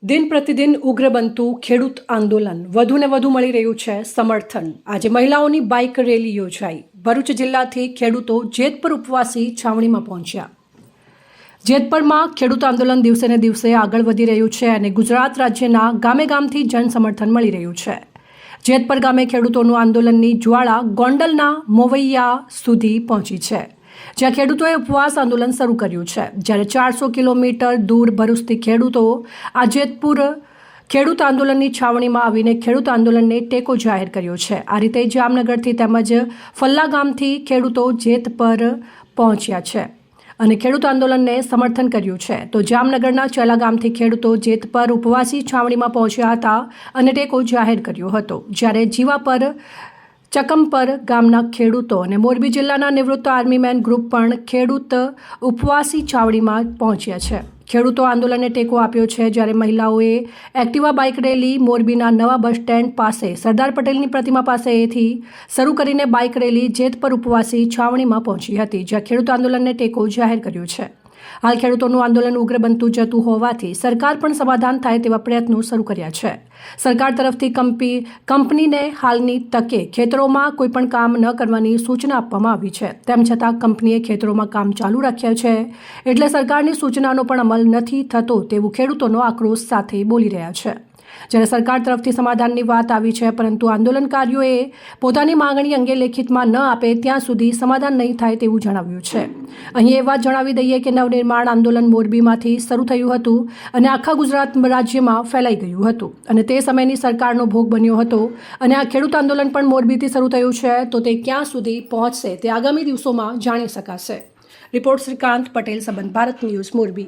દિન પ્રતિદિન ઉગ્ર બનતું ખેડૂત આંદોલન વધુને વધુ મળી રહ્યું છે સમર્થન। આજે મહિલાઓની બાઇક રેલી યોજાઈ। ભરૂચ જિલ્લાથી ખેડૂતો જેતપુર ઉપવાસી છાવણીમાં પહોંચ્યા। જેતપુરમાં ખેડૂત આંદોલન દિવસે ને દિવસે આગળ વધી રહ્યું છે અને ગુજરાત રાજ્યના ગામે ગામથી જન સમર્થન મળી રહ્યું છે। જેતપુર ગામે ખેડૂતોનું આંદોલનની જ્વાળા ગોંડલના મોવૈયા સુધી પહોંચી છે, જ્યાં ખેડૂતોએ ઉપવાસ આંદોલન શરૂ કર્યું છે। જ્યારે 400 કિલોમીટર દૂર ભરૂચથી ખેડૂતો આ જેતપુર ખેડૂત આંદોલનની છાવણીમાં આવીને ખેડૂત આંદોલનને ટેકો જાહેર કર્યો છે। આ રીતે જામનગરથી તેમજ ફલ્લા ગામથી ખેડૂતો જેતપુર પહોંચ્યા છે અને ખેડૂત આંદોલનને સમર્થન કર્યું છે। તો જામનગરના ચેલા ગામથી ખેડૂતો જેતપુર ઉપવાસી છાવણીમાં પહોંચ્યા હતા અને ટેકો જાહેર કર્યો હતો। જ્યારે જીવાપર ચકમપર ગામના ખેડૂતો અને મોરબી જિલ્લાના નિવૃત્ત આર્મીમેન ગ્રુપ પણ ખેડૂત ઉપવાસી છાવણીમાં પહોંચ્યા છે। ખેડૂતો આંદોલનને ટેકો આપ્યો છે। જ્યારે મહિલાઓએ એક્ટિવા બાઇક રેલી મોરબીના નવા બસ સ્ટેન્ડ પાસે સરદાર પટેલની પ્રતિમા પાસેથી શરૂ કરીને બાઇક રેલી જેતપુર ઉપવાસી છાવણીમાં પહોંચી હતી, જ્યાં ખેડૂત આંદોલનને ટેકો જાહેર કર્યો છે। હાલ ખેડૂતોનું આંદોલન ઉગ્ર બનતું જતું હોવાથી સરકાર પણ સમાધાન થાય તેવા પ્રયત્નો શરૂ કર્યા છે। સરકાર તરફથી કંપનીને હાલની તકે ખેતરોમાં કોઈપણ કામ ન કરવાની સૂચના આપવામાં આવી છે। તેમ છતાં કંપનીએ ખેતરોમાં કામ ચાલુ રાખ્યા છે, એટલે સરકારની સૂચનાનો પણ અમલ નથી થતો તેવું ખેડૂતોનો આક્રોશ સાથે બોલી રહ્યા છે। જ્યારે સરકાર તરફથી સમાધાનની વાત આવી છે, પરંતુ આંદોલનકારીઓએ પોતાની માંગણી અંગે લેખિતમાં ન આપે ત્યાં સુધી સમાધાન નહીં થાય તેવું જણાવ્યું છે। અહીં એ વાત જણાવી દઈએ કે નવનિર્માણ આંદોલન મોરબીમાંથી શરૂ થયું હતું અને આખા ગુજરાત રાજ્યમાં ફેલાઈ ગયું હતું અને તે સમયની સરકારનો ભોગ બન્યો હતો અને આ ખેડૂત આંદોલન પણ મોરબીથી શરૂ થયું છે। તો તે ક્યાં સુધી પહોંચશે તે આગામી દિવસોમાં જાણી શકાશે। રિપોર્ટ શ્રીકાંત પટેલ, સંબંધ ભારત ન્યૂઝ, મોરબી।